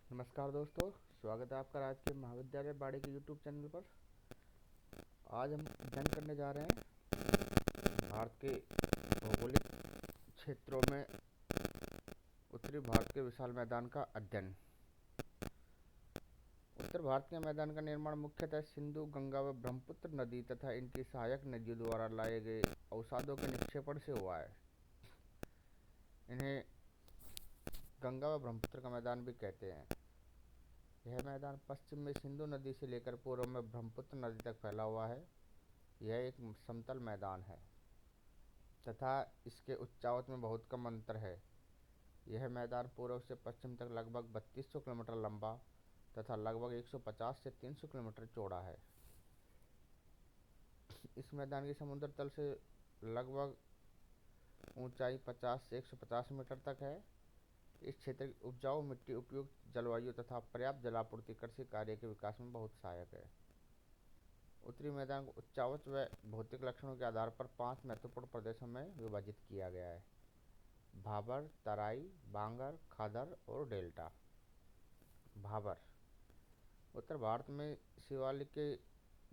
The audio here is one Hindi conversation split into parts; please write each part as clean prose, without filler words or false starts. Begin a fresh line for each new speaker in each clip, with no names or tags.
नमस्कार दोस्तों, स्वागत है आपका राजकीय महाविद्यालय बाड़ी के यूट्यूब चैनल पर। आज हम अध्ययन करने जा रहे हैं भारत के भौगोलिक क्षेत्रों में उत्तरी भारत के विशाल मैदान का अध्ययन। उत्तर भारत के मैदान का निर्माण मुख्यतः सिंधु, गंगा व ब्रह्मपुत्र नदी तथा इनकी सहायक नदियों द्वारा लाए गए अवसादों के निक्षेपण से हुआ है। इन्हें गंगा व ब्रह्मपुत्र का मैदान भी कहते हैं। यह मैदान पश्चिम में सिंधु नदी से लेकर पूर्व में ब्रह्मपुत्र नदी तक फैला हुआ है। यह एक समतल मैदान है तथा इसके उच्चावत में बहुत कम अंतर है। यह मैदान पूर्व से पश्चिम तक लगभग 3200 किलोमीटर लंबा तथा लगभग 150 से 300 किलोमीटर चौड़ा है। इस मैदान की समुद्र तल से लगभग ऊंचाई 50 से 150 मीटर तक है। इस क्षेत्र की उपजाऊ मिट्टी, उपयुक्त जलवायु तथा पर्याप्त जलापूर्ति कृषि कार्य के विकास में बहुत सहायक है। उत्तरी मैदान को उच्चावच व भौतिक लक्षणों के आधार पर 5 महत्वपूर्ण प्रदेशों में विभाजित किया गया है: भाबर, तराई, बांगर, खादर और डेल्टा। भाबर उत्तर भारत में शिवालिक के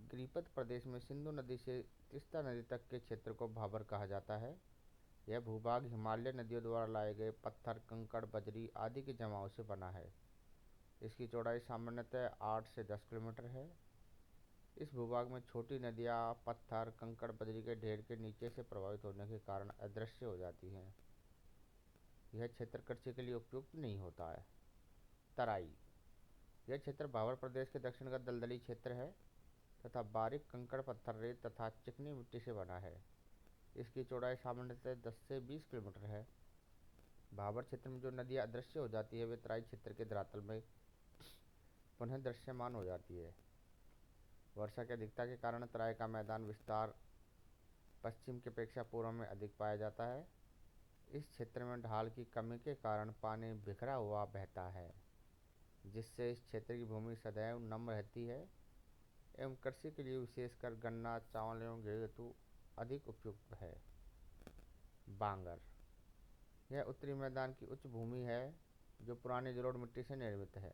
गिरिपथ प्रदेश में सिंधु नदी से तीस्ता नदी तक के क्षेत्र को भाबर कहा जाता है। यह भूभाग हिमालय नदियों द्वारा लाए गए पत्थर, कंकड़, बजरी आदि के जमाव से बना है। इसकी चौड़ाई सामान्यतः 8 से 10 किलोमीटर है। इस भूभाग में छोटी नदियाँ पत्थर, कंकड़, बजरी के ढेर के नीचे से प्रभावित होने के कारण अदृश्य हो जाती हैं। यह क्षेत्र कृषि के लिए उपयुक्त नहीं होता है। तराई यह क्षेत्र भाबर प्रदेश के दक्षिण का दलदली क्षेत्र है तथा बारीक कंकड़, पत्थर, रेत तथा चिकनी मिट्टी से बना है। इसकी चौड़ाई सामान्यतः 10 से 20 किलोमीटर है। भाबर क्षेत्र में जो नदियाँ अदृश्य हो जाती है वे तराई क्षेत्र के धरातल में पुनः दृश्यमान हो जाती है। वर्षा की अधिकता के कारण तराई का मैदान विस्तार पश्चिम की अपेक्षा पूर्व में अधिक पाया जाता है। इस क्षेत्र में ढाल की कमी के कारण पानी बिखरा हुआ बहता है, जिससे इस क्षेत्र की भूमि सदैव नम रहती है एवं कृषि के लिए विशेषकर गन्ना, चावल एवं गेहूं हेतु अधिक उपयुक्त है। बांगर यह उत्तरी मैदान की उच्च भूमि है जो पुरानी जलोढ़ मिट्टी से निर्मित है।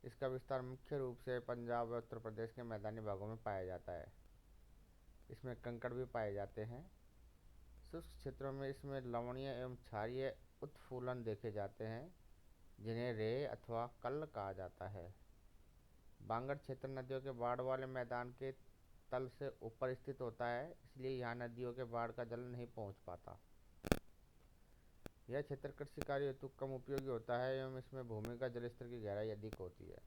इसका विस्तार मुख्य रूप से पंजाब व उत्तर प्रदेश के मैदानी भागों में पाया जाता है। इसमें कंकड़ भी पाए जाते हैं। शुष्क क्षेत्रों में इसमें लवणीय एवं क्षारीय उत्फूलन देखे जाते हैं, जिन्हें रेत अथवा कल्ल कहा जाता है। बांगर क्षेत्र नदियों के बाढ़ वाले मैदान के तल से ऊपर स्थित होता है, इसलिए यहाँ नदियों के बाढ़ का जल नहीं पहुँच पाता। यह क्षेत्र कृषि कार्य हेतु कम उपयोगी होता है एवं इसमें भूमि का जल स्तर की गहराई अधिक होती है।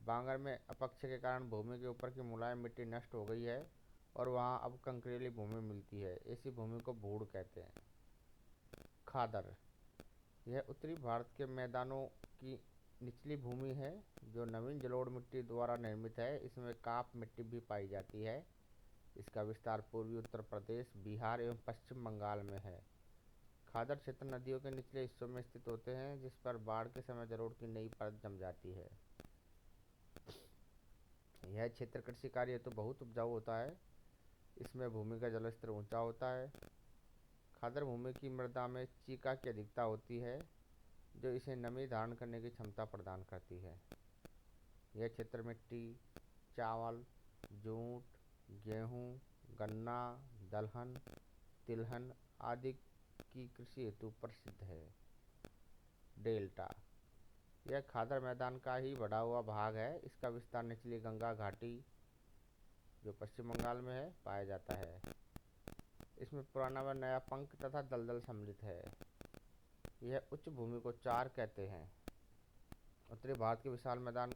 बांगर में अपक्ष के कारण भूमि के ऊपर की मुलायम मिट्टी नष्ट हो गई है और वहाँ अब कंकरीली भूमि मिलती है। ऐसी भूमि को भूड़ कहते हैं। खादर यह उत्तरी भारत के मैदानों की निचली भूमि है जो नवीन जलोढ़ मिट्टी द्वारा निर्मित है। इसमें काप मिट्टी भी पाई जाती है। इसका विस्तार पूर्वी उत्तर प्रदेश, बिहार एवं पश्चिम बंगाल में है। खादर क्षेत्र नदियों के निचले हिस्सों में स्थित होते हैं, जिस पर बाढ़ के समय जलोढ़ की नई परत जम जाती है। यह क्षेत्र कृषि कार्य हेतु बहुत उपजाऊ होता है। इसमें भूमि का जलस्तर ऊंचा होता है। खादर भूमि की मृदा में चीका की अधिकता होती है, जो इसे नमी धारण करने की क्षमता प्रदान करती है। यह क्षेत्र मिट्टी, चावल, जूट, गेहूँ, गन्ना, दलहन, तिलहन आदि की कृषि हेतु प्रसिद्ध है। डेल्टा यह खादर मैदान का ही बढ़ा हुआ भाग है। इसका विस्तार निचली गंगा घाटी, जो पश्चिम बंगाल में है, पाया जाता है। इसमें पुराना व नया पंख तथा दलदल सम्मिलित है। यह उच्च भूमि को चार कहते हैं। उत्तरी भारत के विशाल मैदान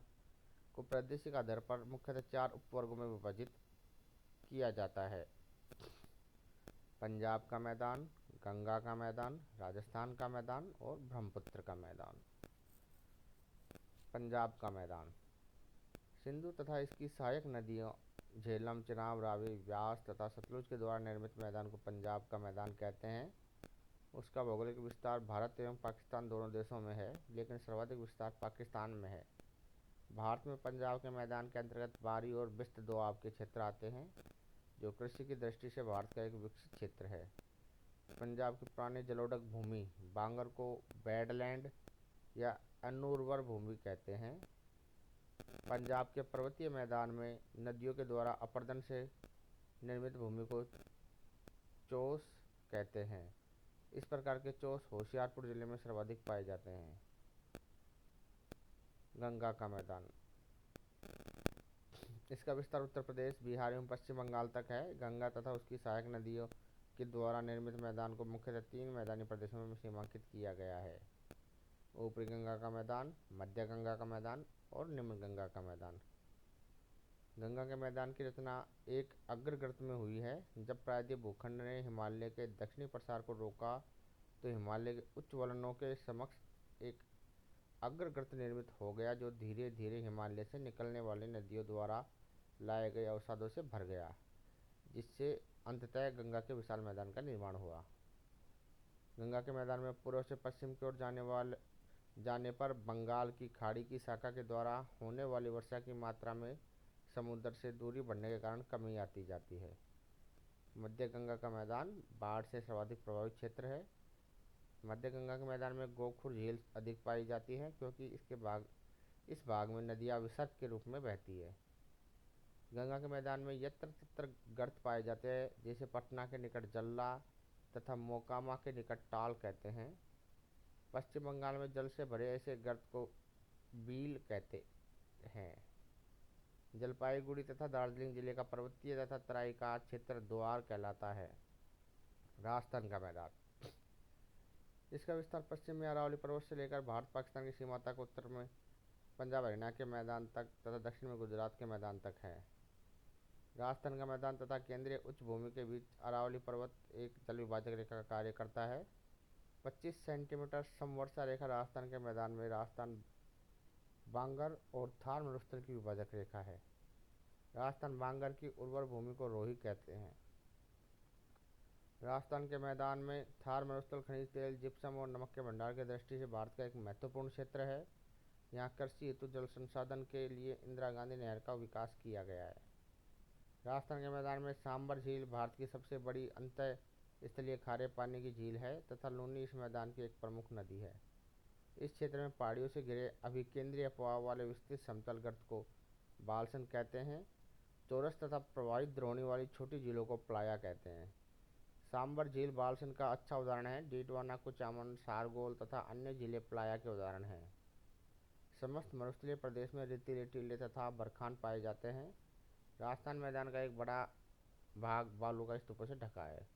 को प्रादेशिक आधार पर मुख्यतः 4 उपवर्गों में विभाजित किया जाता है: पंजाब का मैदान, गंगा का मैदान, राजस्थान का मैदान और ब्रह्मपुत्र का मैदान। पंजाब का मैदान सिंधु तथा इसकी सहायक नदियों झेलम, चिनाब, रावी, व्यास तथा सतलुज के द्वारा निर्मित मैदान को पंजाब का मैदान कहते हैं। उसका भौगोलिक विस्तार भारत एवं पाकिस्तान दोनों देशों में है, लेकिन सर्वाधिक विस्तार पाकिस्तान में है। भारत में पंजाब के मैदान के अंतर्गत बारी और बिस्त दोआब के क्षेत्र आते हैं, जो कृषि की दृष्टि से भारत का एक विकसित क्षेत्र है। पंजाब की पुरानी जलोढ़ भूमि बांगर को बेडलैंड या अनुर्वर भूमि कहते हैं। पंजाब के पर्वतीय मैदान में नदियों के द्वारा अपरदन से निर्मित भूमि को चोस कहते हैं। इस प्रकार के चोस होशियारपुर जिले में सर्वाधिक पाए जाते हैं। गंगा का मैदान, इसका विस्तार उत्तर प्रदेश, बिहार एवं पश्चिम बंगाल तक है। गंगा तथा उसकी सहायक नदियों के द्वारा निर्मित मैदान को मुख्यतः 3 मैदानी प्रदेशों में सीमांकित किया गया है: ऊपरी गंगा का मैदान, मध्य गंगा का मैदान और निम्न गंगा का मैदान। गंगा के मैदान की रचना एक अग्रगर्त में हुई है। जब प्रायद्वीप भूखंड ने हिमालय के दक्षिणी प्रसार को रोका तो हिमालय के उच्च वलयों के समक्ष एक अग्रगर्त निर्मित हो गया, जो धीरे धीरे हिमालय से निकलने वाली नदियों द्वारा लाए गए अवसादों से भर गया, जिससे अंततः गंगा के विशाल मैदान का निर्माण हुआ। गंगा के मैदान में पूर्व से पश्चिम की ओर जाने पर बंगाल की खाड़ी की शाखा के द्वारा होने वाली वर्षा की मात्रा में समुद्र से दूरी बढ़ने के कारण कमी आती जाती है। मध्य गंगा का मैदान बाढ़ से सर्वाधिक प्रभावित क्षेत्र है। मध्य गंगा के मैदान में गोखुर झील अधिक पाई जाती है, क्योंकि इस भाग में नदियाँ विसर्ग के रूप में बहती है। गंगा के मैदान में यत्र तत्र गर्त पाए जाते हैं, जैसे पटना के निकट जल्ला तथा मोकामा के निकट टाल कहते हैं। पश्चिम बंगाल में जल से भरे ऐसे गर्त को बील कहते हैं। जलपाईगुड़ी तथा दार्जिलिंग जिले का पर्वतीय तथा तराई का क्षेत्र द्वार कहलाता है। राजस्थान का मैदान, इसका विस्तार पश्चिम में अरावली पर्वत से लेकर भारत पाकिस्तान की सीमा तक, उत्तर में पंजाब हरियाणा के मैदान तक तथा दक्षिण में गुजरात के मैदान तक है। राजस्थान का मैदान तथा केंद्रीय उच्च भूमि के बीच अरावली पर्वत एक जल विभाजक रेखा का कार्य करता है। 25 सेंटीमीटर समवर्षा रेखा राजस्थान के मैदान में राजस्थान, बांगर और थार मरुस्थल की विभाजक रेखा है। राजस्थान बांगर की उर्वर भूमि को रोही कहते हैं। राजस्थान के मैदान में थार मरुस्थल खनिज तेल, जिप्सम और नमक के भंडार की दृष्टि से भारत का एक महत्वपूर्ण क्षेत्र है। यहाँ कृषि हेतु जल संसाधन के लिए इंदिरा गांधी नहर का विकास किया गया है। राजस्थान के मैदान में सांबर झील भारत की सबसे बड़ी अंतः स्थलीय खारे पानी की झील है तथा लूनी इस मैदान की एक प्रमुख नदी है। इस क्षेत्र में पहाड़ियों से घिरे अभिकेंद्रीय प्रवाह वाले विस्तृत समतल गर्त को बालसन कहते हैं। चौरस तथा प्रवाहित द्रोणी वाली छोटी झीलों को प्लाया कहते हैं। सांबर झील बालसन का अच्छा उदाहरण है। डीडवाना, कुचामन, सारगोल तथा अन्य झीलें प्लाया के उदाहरण हैं। समस्त मरुस्थलीय प्रदेश में रेतीले टीले तथा बरखान पाए जाते हैं। राजस्थान मैदान का एक बड़ा भाग बालू का स्तूपों से ढका है।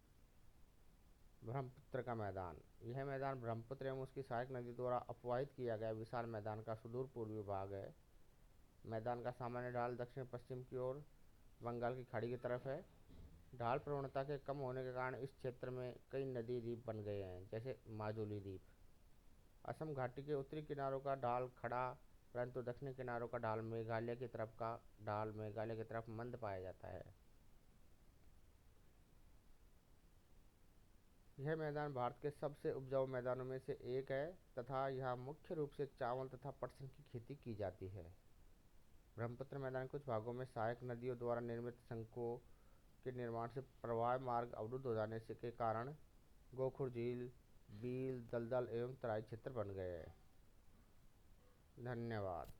ब्रह्मपुत्र का मैदान, यह मैदान ब्रह्मपुत्र एवं उसकी सहायक नदी द्वारा अपवाहित किया गया विशाल मैदान का सुदूर पूर्वी भाग है। मैदान का सामान्य ढाल दक्षिण पश्चिम की ओर बंगाल की खाड़ी की तरफ है। ढाल प्रवणता के कम होने के कारण इस क्षेत्र में कई नदी द्वीप बन गए हैं, जैसे माजुली द्वीप। असम घाटी के उत्तरी किनारों का ढाल खड़ा, परंतु दक्षिणी किनारों का ढाल मेघालय की तरफ मंद पाया जाता है। यह मैदान भारत के सबसे उपजाऊ मैदानों में से एक है तथा यहाँ मुख्य रूप से चावल तथा पटसन की खेती की जाती है। ब्रह्मपुत्र मैदान कुछ भागों में सहायक नदियों द्वारा निर्मित सड़कों के निर्माण से प्रवाह मार्ग अवरुद्ध हो जाने के कारण गोखुर झील, बील, दलदल एवं तराई क्षेत्र बन गए हैं। धन्यवाद।